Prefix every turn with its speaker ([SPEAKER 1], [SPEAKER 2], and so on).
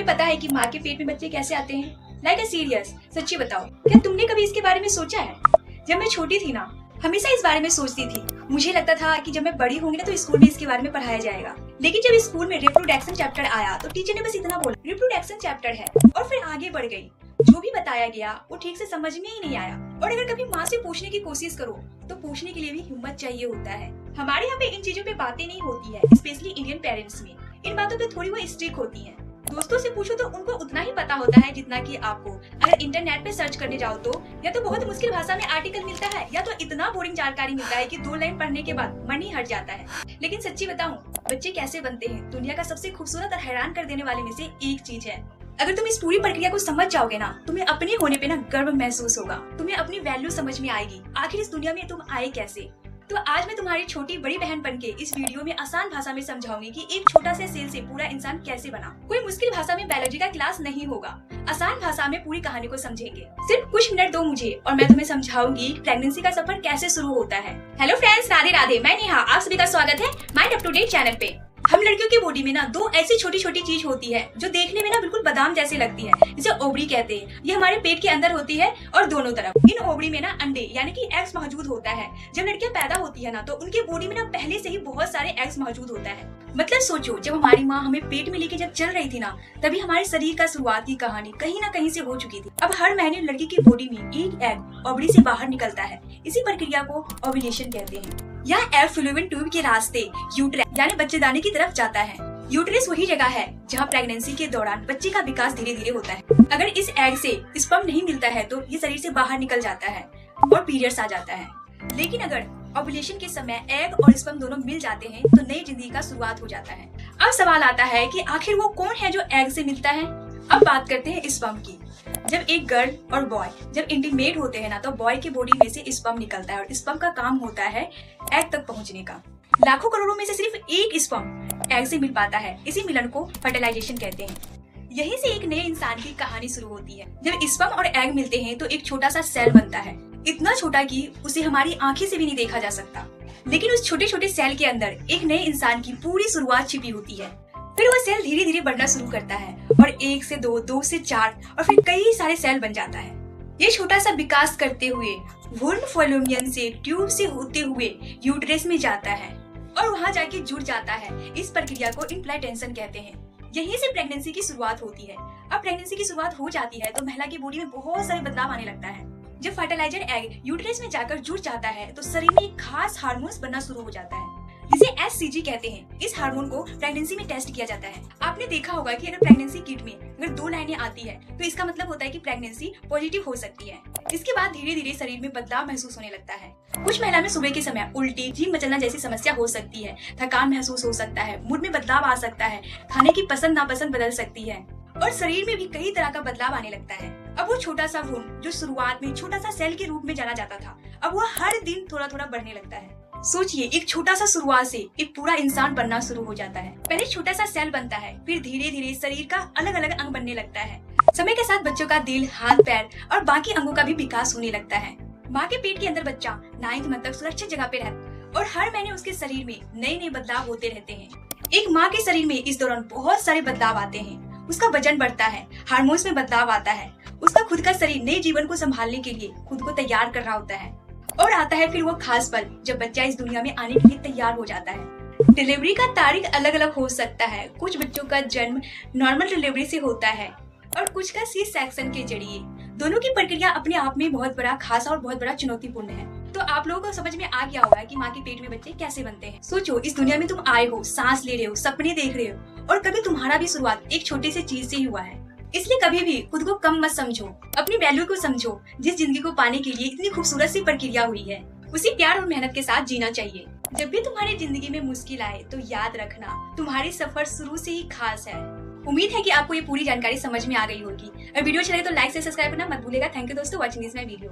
[SPEAKER 1] तुम्हें पता है कि माँ के पेट में बच्चे कैसे आते हैं? लाइक ए सीरियस, सच्ची बताओ, क्या तुमने कभी इसके बारे में सोचा है? जब मैं छोटी थी ना, हमेशा इस बारे में सोचती थी। मुझे लगता था कि जब मैं बड़ी होंगी ना तो स्कूल में इसके बारे में पढ़ाया जाएगा। लेकिन जब स्कूल में रिप्रोडक्शन चैप्टर आया तो टीचर ने बस इतना बोला, रिप्रोडक्शन चैप्टर है, और फिर आगे बढ़ गई। जो भी बताया गया वो ठीक से समझ में ही नहीं आया। और अगर कभी माँ से पूछने की कोशिश करो तो पूछने के लिए भी हिम्मत चाहिए होता है। हमारे यहाँ पे इन चीजों पे बातें नहीं होती है, स्पेशली इंडियन पेरेंट्स में इन बातों पे थोड़ी वो स्ट्रिक्ट होती है। दोस्तों से पूछो तो उनको उतना ही पता होता है जितना कि आपको। अगर इंटरनेट पे सर्च करने जाओ तो या तो बहुत मुश्किल भाषा में आर्टिकल मिलता है या तो इतना बोरिंग जानकारी मिलता है कि 2 लाइन पढ़ने के बाद मन ही हट जाता है। लेकिन सच्ची बताऊं, बच्चे कैसे बनते हैं दुनिया का सबसे खूबसूरत और हैरान कर देने वाले में से एक चीज है। अगर तुम इस पूरी प्रक्रिया को समझ जाओगे ना, तुम्हें अपने होने पे ना गर्व महसूस होगा। तुम्हें अपनी वैल्यू समझ में आएगी, आखिर इस दुनिया में तुम आए कैसे। तो आज मैं तुम्हारी छोटी बड़ी बहन बनके इस वीडियो में आसान भाषा में समझाऊंगी कि एक छोटा से सेल से पूरा इंसान कैसे बना। कोई मुश्किल भाषा में बायोलॉजी का क्लास नहीं होगा, आसान भाषा में पूरी कहानी को समझेंगे। सिर्फ कुछ मिनट दो मुझे और मैं तुम्हें समझाऊंगी प्रेगनेंसी का सफर कैसे शुरू होता है। हेलो फ्रेंड्स, राधे राधे, मैं नेहा, आप सभी का स्वागत है mind up to date channel पे। हम लड़कियों की बॉडी में ना 2 ऐसी छोटी छोटी चीज होती है जो देखने में ना बिल्कुल बादाम जैसे लगती है, जिसे ओवरी कहते हैं। ये हमारे पेट के अंदर होती है और दोनों तरफ। इन ओवरी में ना अंडे यानी कि एग्स मौजूद होता है। जब लड़कियां पैदा होती है ना तो उनके बॉडी में ना पहले से ही बहुत सारे एग्स मौजूद होता है। मतलब सोचो, जब हमारी माँ हमें पेट में लेके जब चल रही थी ना, तभी हमारे शरीर का शुरुआती कहानी कहीं ना कहीं से हो चुकी थी। अब हर महीने लड़की की बॉडी में एक एग ओवरी से बाहर निकलता है। इसी प्रक्रिया को ओव्यूलेशन कहते हैं। यह एग फैलोपियन ट्यूब के रास्ते यूट्रस यानी बच्चेदानी की तरफ जाता है। यूट्रस वही जगह है जहाँ प्रेगनेंसी के दौरान बच्चे का विकास धीरे धीरे होता है। अगर इस एग से स्पर्म नहीं मिलता है तो ये शरीर से बाहर निकल जाता है और पीरियड्स आ जाता है। लेकिन अगर ओव्यूलेशन के समय एग और स्पर्म दोनों मिल जाते हैं तो नई जिंदगी का शुरुआत हो जाता है। अब सवाल आता है कि आखिर वो कौन है जो एग से मिलता है। अब बात करते हैं स्पर्म की। जब एक गर्ल और बॉय जब इंटीमेट होते हैं ना तो बॉय की बॉडी में से स्पर्म निकलता है और स्पर्म का काम होता है एग तक पहुंचने का। लाखों करोड़ों में से सिर्फ एक स्पर्म एग से मिल पाता है। इसी मिलन को फर्टिलाइजेशन कहते हैं। यहीं से एक नए इंसान की कहानी शुरू होती है। जब स्पर्म और एग मिलते हैं तो एक छोटा सा सेल बनता है, इतना छोटा कि उसे हमारी आंखें से भी नहीं देखा जा सकता। लेकिन उस छोटे छोटे सेल के अंदर एक नए इंसान की पूरी शुरुआत छिपी होती है। फिर वह सेल धीरे धीरे बढ़ना शुरू करता है और 1 से 2, 2 से 4 और फिर कई सारे सेल बन जाता है। ये छोटा सा विकास करते हुए वुल्व फॉलोमियन से ट्यूब से होते हुए यूट्रस में जाता है और वहाँ जाके जुड़ जाता है। इस प्रक्रिया को इम्प्लांटेशन कहते हैं। यहीं से प्रेगनेंसी की शुरुआत होती है। अब प्रेगनेंसी की शुरुआत हो जाती है तो महिला की बॉडी में बहुत सारे बदलाव आने लगता है। जब फर्टिलाइजर एग यूट्रस में जाकर जुड़ जाता है तो शरीर में एक खास हार्मोन बनना शुरू हो जाता है, जिसे HCG कहते हैं। इस हार्मोन को प्रेगनेंसी में टेस्ट किया जाता है। आपने देखा होगा कि अगर प्रेगनेंसी किट में अगर 2 लाइनें आती है तो इसका मतलब होता है कि प्रेगनेंसी पॉजिटिव हो सकती है। इसके बाद धीरे धीरे शरीर में बदलाव महसूस होने लगता है। कुछ महिला में सुबह के समय उल्टी, जी मचलना जैसी समस्या हो सकती है, थकान महसूस हो सकता है, मूड में बदलाव आ सकता है, खाने की पसंद नापसंद बदल सकती है और शरीर में भी कई तरह का बदलाव आने लगता है। अब वो छोटा सा वुंड जो शुरुआत में छोटा सा सेल के रूप में जाना जाता था, अब वो हर दिन थोड़ा थोड़ा बढ़ने लगता है। सोचिए, एक छोटा सा शुरुआत से एक पूरा इंसान बनना शुरू हो जाता है। पहले छोटा सा सेल बनता है, फिर धीरे धीरे शरीर का अलग अलग अंग बनने लगता है। समय के साथ बच्चों का दिल, हाथ, पैर और बाकी अंगों का भी विकास होने लगता है। माँ के पेट के अंदर बच्चा 9th मंथ तक सुरक्षित जगह पे रहता और हर महीने उसके शरीर में नए नए बदलाव होते रहते हैं। एक माँ के शरीर में इस दौरान बहुत सारे बदलाव आते हैं। उसका वजन बढ़ता है, हार्मोन्स में बदलाव आता है, उसका खुद का शरीर नए जीवन को संभालने के लिए खुद को तैयार कर रहा होता है। और आता है फिर वो खास पल जब बच्चा इस दुनिया में आने के लिए तैयार हो जाता है। डिलीवरी का तारीख अलग अलग हो सकता है। कुछ बच्चों का जन्म नॉर्मल डिलीवरी से होता है और कुछ का सी सेक्शन के जरिए। दोनों की प्रक्रिया अपने आप में बहुत बड़ा खासा और बहुत बड़ा चुनौतीपूर्ण है। तो आप लोगों को समझ में आ गया होगा कि माँ के पेट में बच्चे कैसे बनते हैं। सोचो, इस दुनिया में तुम आए हो, सांस ले रहे हो, सपने देख रहे हो और कभी तुम्हारा भी शुरुआत एक छोटी सी चीज से ही हुआ है। इसलिए कभी भी खुद को कम मत समझो, अपनी वैल्यू को समझो। जिस जिंदगी को पाने के लिए इतनी खूबसूरत सी प्रक्रिया हुई है, उसी प्यार और मेहनत के साथ जीना चाहिए। जब भी तुम्हारी जिंदगी में मुश्किल आए तो याद रखना, तुम्हारी सफर शुरू से ही खास है। उम्मीद है कि आपको ये पूरी जानकारी समझ में आ गई होगी। और वीडियो अच्छा लगे तो लाइक से सब्सक्राइब करना मत भूलिएगा। थैंक यू दोस्तों वॉचिंग दिस माय वीडियो।